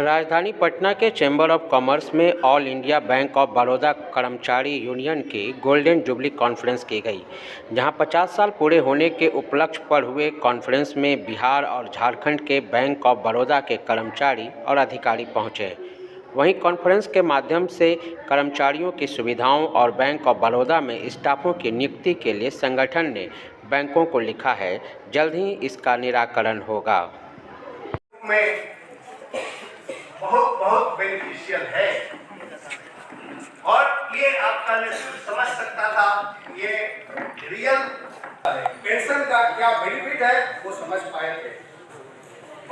राजधानी पटना के chamber of commerce में all India bank of Baroda कर्मचारी यूनियन की गोल्डन जुबली कॉन्फ्रेंस की गई, जहां 50 साल पूरे होने के उपलक्ष्य पर हुए कॉन्फ्रेंस में बिहार और झारखंड के बैंक ऑफ बड़ौदा के कर्मचारी और अधिकारी पहुंचे। वहीं कॉन्फ्रेंस के माध्यम से कर्मचारियों की सुविधाओं और बैंक ऑफ बड़ौदा में स्टाफों की नियुक्ति के लिए संगठन ने बैंकों को लिखा है, जल्द ही इसका निराकरण होगा। बहुत बहुत बेनिफिशियल है और ये आपका समझ सकता था ये रियल पेंशन का क्या बेनिफिट है वो समझ पाए थे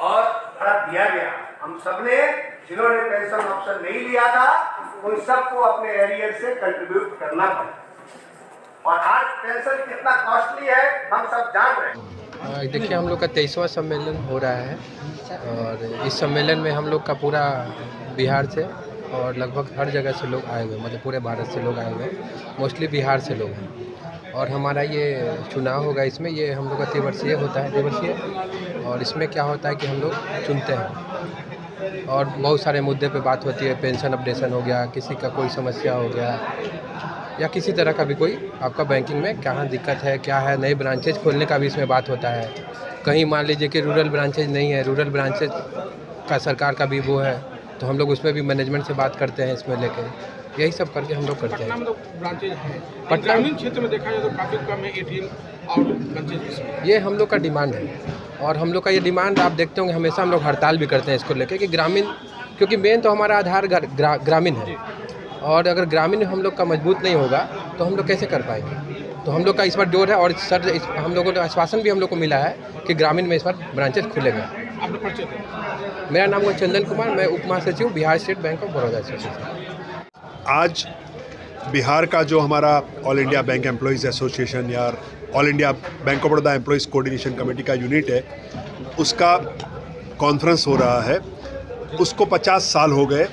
और दिया गया। हम सबने जिन्होंने पेंशन ऑप्शन नहीं लिया था उन सबको अपने एरियर से कंट्रीब्यूट करना पड़ा और आज पेंशन कितना कॉस्टली है हम सब जान रहे हैं। देखिए, हम लोग का 23वां सम्मेलन हो रहा है और इस सम्मेलन में हम लोग का पूरा बिहार से और लगभग हर जगह से लोग आए हुए, मतलब पूरे भारत से लोग आए हुए हैं, मोस्टली बिहार से लोग हैं। और हमारा ये चुनाव होगा, इसमें ये हम लोग का त्रिवर्षीय होता है, त्रिवर्षीय। और इसमें क्या होता है कि हम लोग चुनते हैं और बहुत सारे मुद्दे पे बात होती है। पेंशन अपडेशन हो गया, किसी का कोई समस्या हो गया या किसी तरह का भी कोई आपका बैंकिंग में कहाँ दिक्कत है, क्या है, नए ब्रांचेज खोलने का भी इसमें बात होता है। कहीं मान लीजिए कि रूरल ब्रांचेज नहीं है, रूरल ब्रांचेज का सरकार का भी वो है, तो हम लोग उसमें भी मैनेजमेंट से बात करते हैं इसमें लेकर। यही सब करके हम लोग करते हैं। ब्रांचेज है, ग्रामीण क्षेत्र में देखा जाए तो काफ़ी कम है एटीएम और ब्रांचेज। ये हम लोग का डिमांड है और हम लोग का ये डिमांड आप देखते होंगे, हमेशा हम लोग हड़ताल भी करते हैं इसको लेकर कि ग्रामीण, क्योंकि मेन तो हमारा आधार ग्रामीण है और अगर ग्रामीण हम लोग का मजबूत नहीं होगा तो हम लोग कैसे कर पाएंगे। तो हम लोग का इस बार जोर है और सर हम लोगों को आश्वासन भी हम लोग को मिला है कि ग्रामीण में इस बार ब्रांचेज खुलेगा। मेरा नाम है चंदन कुमार, मैं उप महासचिव Bihar state bank of Baroda association. आज बिहार का जो हमारा all India bank employees association या all India bank of Baroda employees coordination committee का यूनिट है, उसका कॉन्फ्रेंस हो रहा है। उसको 50 साल हो गए।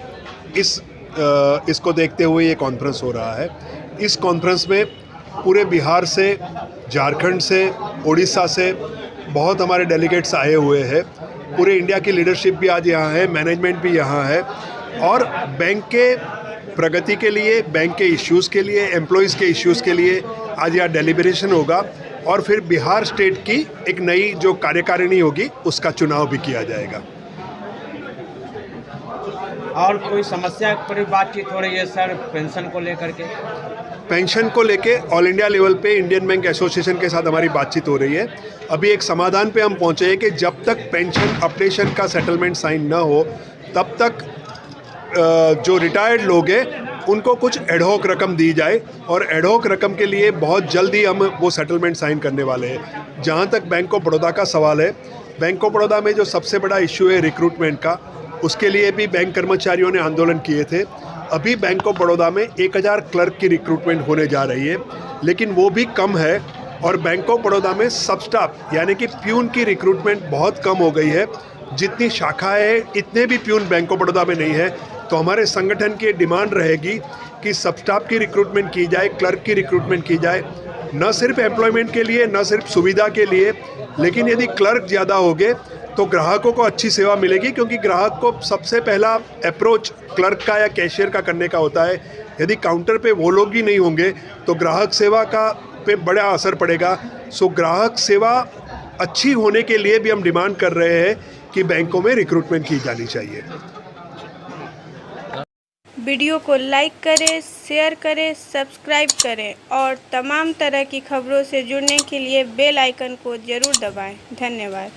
इसको देखते हुए ये कॉन्फ्रेंस हो रहा है। इस कॉन्फ्रेंस में पूरे बिहार से, झारखंड से, उड़ीसा से बहुत हमारे डेलीगेट्स आए हुए हैं। पूरे इंडिया की लीडरशिप भी आज यहाँ है, मैनेजमेंट भी यहाँ है और बैंक के प्रगति के लिए, बैंक के इश्यूज़ के लिए, एम्प्लॉयज़ के इश्यूज़ के लिए आज यहाँ डेलिब्रेशन होगा और फिर बिहार स्टेट की एक नई जो कार्यकारिणी होगी उसका चुनाव भी किया जाएगा। और कोई समस्या पर बातचीत हो रही है सर, पेंशन को लेकर के? पेंशन को लेके ऑल इंडिया लेवल पे इंडियन बैंक एसोसिएशन के साथ हमारी बातचीत हो रही है। अभी एक समाधान पे हम पहुंचे हैं कि जब तक पेंशन अपडेशन का सेटलमेंट साइन ना हो तब तक जो रिटायर्ड लोग हैं उनको कुछ एडहॉक रकम दी जाए और एडहॉक रकम के लिए बहुत जल्दी हम वो सेटलमेंट साइन करने वाले हैं। जहाँ तक बैंक ऑफ बड़ौदा का सवाल है, बैंक ऑफ बड़ौदा में जो सबसे बड़ा इश्यू है रिक्रूटमेंट का, उसके लिए भी बैंक कर्मचारियों ने आंदोलन किए थे। अभी बैंक ऑफ बड़ौदा में 1000 क्लर्क की रिक्रूटमेंट होने जा रही है, लेकिन वो भी कम है और बैंक ऑफ बड़ौदा में सब स्टाफ यानी कि प्यून की रिक्रूटमेंट बहुत कम हो गई है। जितनी शाखाएं हैं इतने भी प्यून बैंक ऑफ बड़ौदा में नहीं है। तो हमारे संगठन की डिमांड रहेगी कि सब स्टाफ की रिक्रूटमेंट की जाए, क्लर्क की रिक्रूटमेंट की जाए, न सिर्फ एम्प्लॉयमेंट के लिए, न सिर्फ सुविधा के लिए, लेकिन यदि क्लर्क ज़्यादा हो गए तो ग्राहकों को अच्छी सेवा मिलेगी, क्योंकि ग्राहक को सबसे पहला अप्रोच क्लर्क का या कैशियर का करने का होता है। यदि काउंटर पे वो लोग ही नहीं होंगे तो ग्राहक सेवा का पे बड़ा असर पड़ेगा। सो ग्राहक सेवा अच्छी होने के लिए भी हम डिमांड कर रहे हैं कि बैंकों में रिक्रूटमेंट की जानी चाहिए। वीडियो को लाइक करें, शेयर करें, सब्सक्राइब करें और तमाम तरह की खबरों से जुड़ने के लिए बेल आइकन को ज़रूर दबाएं। धन्यवाद।